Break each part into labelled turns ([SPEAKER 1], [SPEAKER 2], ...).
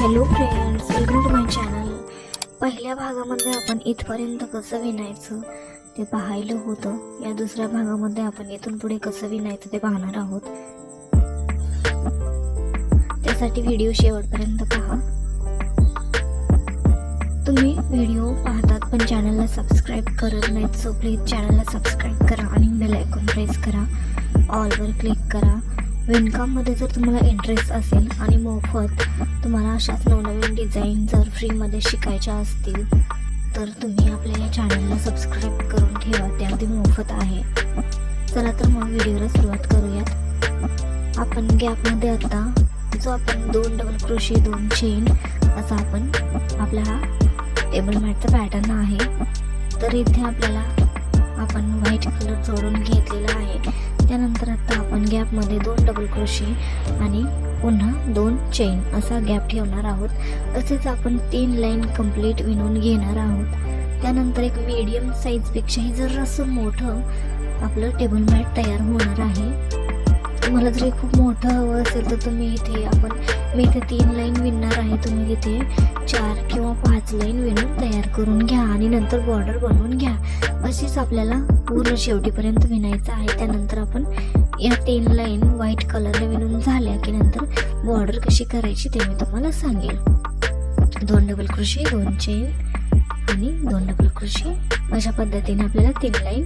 [SPEAKER 1] Hello friends, welcome to my channel. पहिल्या भागामध्ये आपण इथपर्यंत कसं विणायचं ते पाहिलं होतं. या दुसऱ्या भागामध्ये आपण इथून पुढे कसं विणायचं ते पाहणार आहोत. त्यासाठी व्हिडिओ शेवटपर्यंत पहा. तुम्ही व्हिडिओ पाहतात पण चॅनलला सबस्क्राईब करत नाहीत, सो प्लीज चॅनलला सबस्क्राईब करा आणि बेल आयकॉन प्रेस करा, ऑलवर क्लिक करा. विणकाममध्ये जर तुम्हाला इंटरेस्ट असेल आणि मोफत तुम्हाला अशाच नवनवीन डिझाईन जर फ्रीमध्ये शिकायच्या असतील तर तुम्ही आपल्या या चॅनलला सबस्क्राईब करून ठेवा, ते अगदी मोफत आहे. चला तर मग व्हिडिओला सुरुवात करूयात. आपण गॅपमध्ये आता जो आपण 2 डबल क्रोशे 2 चेन असा आपण आपला हा टेबल मॅटचा पॅटर्न आहे. तर इथे आपल्याला आपण व्हाईट कलर जोडून घेतलेला आहे. त्यानंतर आता आपण गॅपमध्ये 2 डबल क्रोशे आणि पुन्हा 2 चेन असा गॅप ठेवणार आहोत. तसेच आपण 3 लाईन कंप्लीट विणून घेणार आहोत. त्यानंतर एक मीडियम साईजपेक्षाही जरासं मोठं आपलं टेबल मॅट तयार होणार आहे. तुम्हाला जर खूप मोठं हवं असेल तर तुम्ही मी इथे 3 लाईन विणणार आहे. तुम्ही इथे 4 किंवा 5 लाईन विणून तयार करून घ्या आणि नंतर बॉर्डर बनवून घ्या. अशीच आपल्याला पूर्ण शेवटीपर्यंत विणायचं आहे. त्यानंतर आपण या 3 लाईन व्हाईट कलरने विणून झाल्या की नंतर बॉर्डर कशी करायची ते मी तुम्हाला सांगेल. 2 डबल क्रोशे 2 चेन आणि 2 डबल क्रोशे अशा पद्धतीने आपल्याला 3 लाईन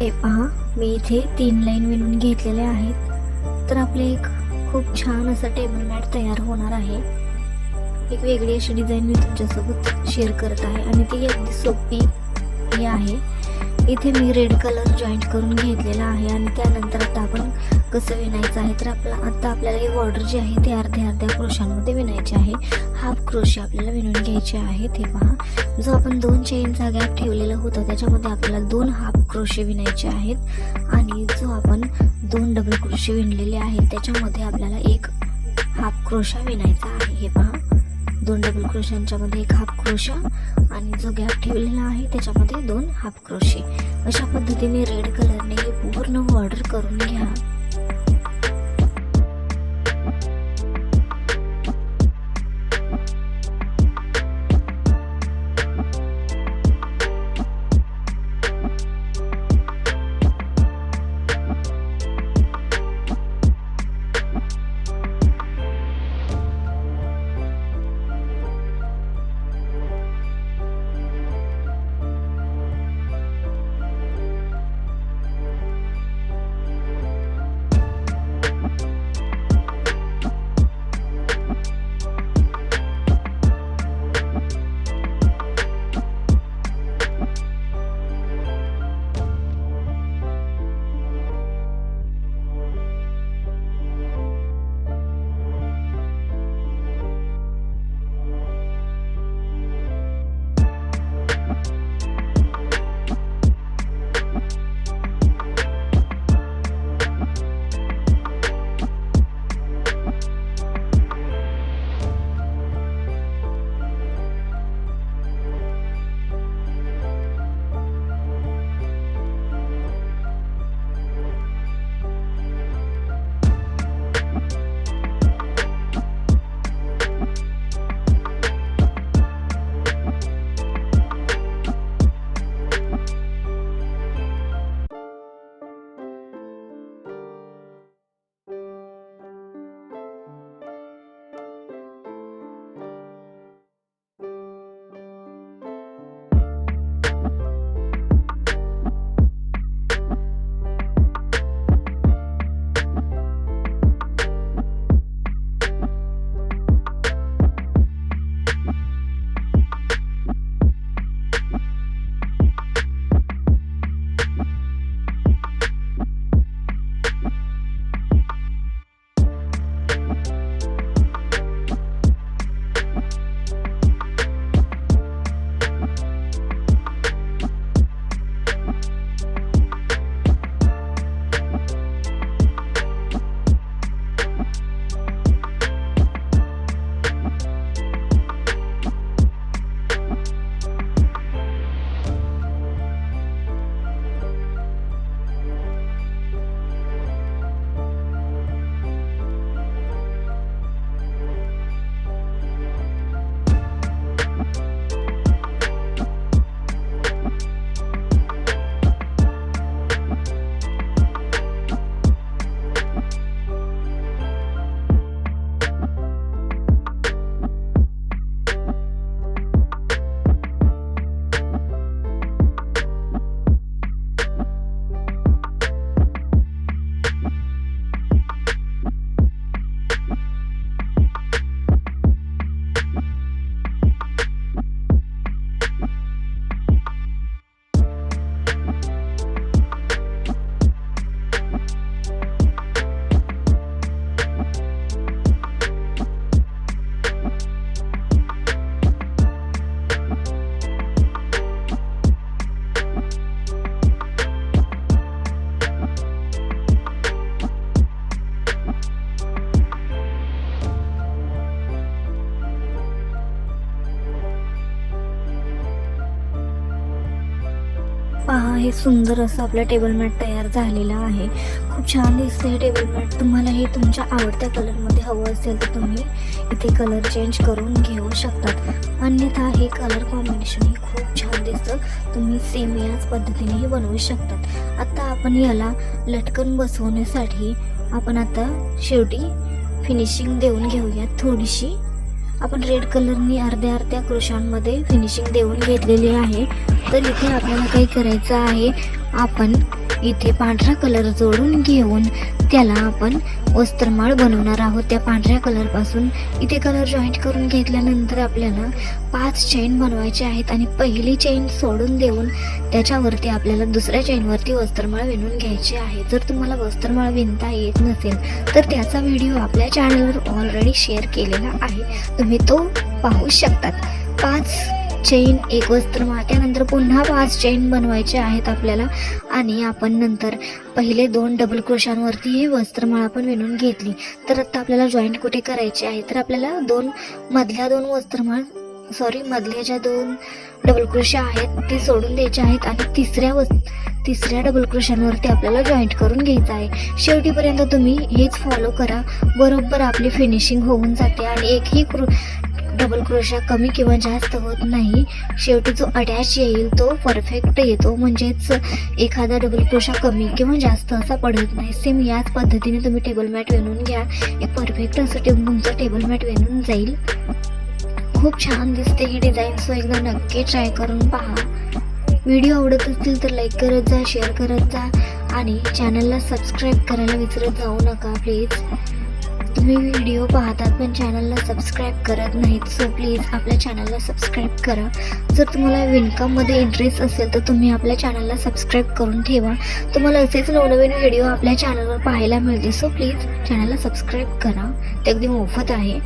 [SPEAKER 1] हे पहा. मी इथे 3 लाईन विणून घेतलेल्या आहेत. तर आपले एक खूप छान असं टेबल मॅट तयार होणार आहे. एक वेगळी अशी डिझाईन मी तुमच्यासोबत शेअर करत आहे आणि ती अगदी सोपी ही आहे. इथे मी रेड कलर जॉईंट करून घेतलेला आहे आणि त्यानंतर आता आपण कसं विणायचं आहे तर आता आपल्याला ही बॉर्डर जी आहे ती अर्ध्या क्रोशांमध्ये विणायची आहे. हाफ क्रोशे आपल्याला विणून घ्यायचे आहेत. हे पहा, जो आपण 2 चेनचा गॅप ठेवलेला होता त्याच्यामध्ये आपल्याला 2 हाफ क्रोशे विणायचे आहेत आणि जो आपण 2 डबल क्रोशे विणलेले आहेत त्याच्यामध्ये आपल्याला 1 हाफ क्रोशा विणायचा आहे. हे पहा, 2 डबल क्रोशांच्या मध्ये 1 हाफ क्रोशा आणि जो गॅप ठेवलेला आहे त्याच्यामध्ये 2 हाफ क्रोशे. अशा पद्धतीने रेड कलरने ही पूर्ण बॉर्डर करून घ्या। पहा हे सुंदर असं आपलं टेबल मॅट तयार झालेलं आहे। खूप छान दिसते हे टेबल मॅट। तुम्हाला हे तुमच्या आवडत्या कलरमध्ये हवं असेल तर तुम्ही इथे कलर चेंज करून घेऊ शकतात, अन्यथा हे कलर कॉम्बिनेशन हे खूप छान दिसतं। तुम्ही सेम याच पद्धतीनेही बनवू शकतात। आता आपण याला लटकन बसवण्यासाठी आपण आता शेवटी फिनिशिंग देऊन घेऊया। थोडीशी आपण रेड कलरनी अर्ध्या क्रोशांमध्ये फिनिशिंग देऊन घेतलेली आहे। तर इथे आपल्याला काही करायचं आहे, आपण इथे पांढरा कलर जोडून घेऊन त्याला आपण वस्त्रमाळ बनवणार आहोत। त्या पांढऱ्या कलरपासून इथे कलर जॉईंट करून घेतल्यानंतर आपल्याला 5 चेन बनवायचे आहेत आणि पहिली चेन सोडून देऊन त्याच्यावरती आपल्याला दुसऱ्या चेनवरती वस्त्रमाळ विणून घ्यायची आहे। जर तुम्हाला वस्त्रमाळ विणता येत नसेल तर त्याचा व्हिडिओ आपल्या चॅनलवर ऑलरेडी शेअर केलेला आहे, तुम्ही तो पाहू शकतात। 5 चेन एक वस्त्रमाळ, त्यानंतर पुन्हा 5 चेन बनवायचे आहेत आपल्याला आणि आपण नंतर पहिले 2 डबल क्रोशांवरती हे वस्त्रमाळ आपण विणून घेतली। तर आता आपल्याला जॉईंट कुठे करायचे आहे, तर आपल्याला मधल्या दोन वस्त्रमाळ मधल्या ज्या 2 डबल क्रोशा आहेत ते सोडून द्यायचे आहेत आणि तिसऱ्या डबल क्रोशांवरती आपल्याला जॉईंट करून घ्यायचं आहे। शेवटीपर्यंत तुम्ही हेच फॉलो करा, बरोबर आपली फिनिशिंग होऊन जाते आणि एकही डबल क्रोशा कमी किंवा जास्त होत नाही। शेवटी जो अटॅच येईल तो परफेक्ट येतो, म्हणजेच एखादा डबल क्रोशा कमी किंवा जास्त असा पडत नाही। सेम याच पद्धतीने तुम्ही टेबल मॅट विणून घ्या, एक परफेक्ट असं तुमचं टेबल मॅट विणून जाईल। खूप छान दिसते ही डिझाईन, सो एकदा नक्की ट्राय करून पहा। व्हिडिओ आवडत असतील तर लाईक करत जा, शेअर करत जा आणि चॅनलला सबस्क्राईब करायला विसरत जाऊ नका प्लीज। तुम्ही व्हिडिओ पाहतात पण चॅनलला सबस्क्राईब करत नाहीत, सो प्लीज आपल्या चॅनलला सबस्क्राईब करा। जर तुम्हाला विणकाममध्ये इंटरेस्ट असेल तर तुम्ही आपल्या चॅनलला सबस्क्राईब करून ठेवा, तुम्हाला असेच नवनवीन व्हिडिओ आपल्या चॅनलवर पाहायला मिळतील। सो प्लीज चॅनलला सबस्क्राईब करा, ते अगदी मोफत आहे।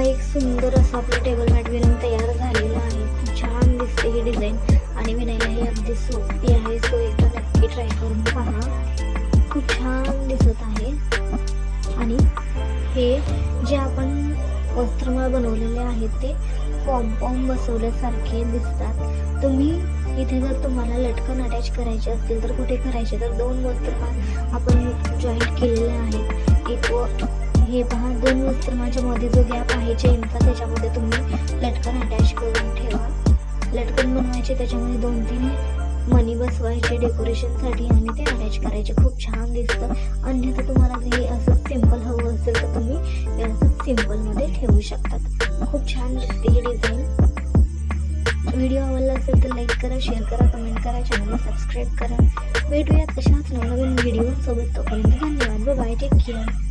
[SPEAKER 1] एक सुंदर असं आपलं टेबल मॅट विणून तयार झालेलं आहे। खूप छान दिसते ही डिझाईन आणि विणायलाही अगदी सोपी आहे, सो एकदा नक्की ट्राय करून पहा। खूप छान दिसत आहे आणि हे जे आपण वस्त्रमाळ बनवलेले आहेत ते पॉम बसवल्यासारखे दिसतात। तुम्ही इथे जर तुम्हाला लटकन अटॅच करायचे असतील तर कुठे करायचे, तर 2 वस्त्रमाळ आपण जॉईंट केलेले आहेत। एक हे पहा, 2 वस्त्रमाळच्या मध्ये जो गॅप आहे चेनचा त्याच्यामध्ये तुम्ही लटकन अटॅच करून ठेवा। लटकन बनवायचे, त्याच्यामध्ये 2-3 मणी बसवायचे डेकोरेशनसाठी आणि ते अटॅच करायचे। खूप छान दिसतं। अन्यथा तुम्हाला हे असं सिंपल हवं असेल तर तुम्ही हे असं सिंपलमध्ये ठेवू शकतात। खूप छान दिसते ही डिझाईन। व्हिडिओ आवडला असेल तर लाईक करा, शेअर करा, कमेंट करा, चॅनलला सबस्क्राईब करा। भेटूयात अशाच नवनवीन व्हिडिओ सोबत, तोपर्यंत धन्यवाद, बाय, टेक केअर।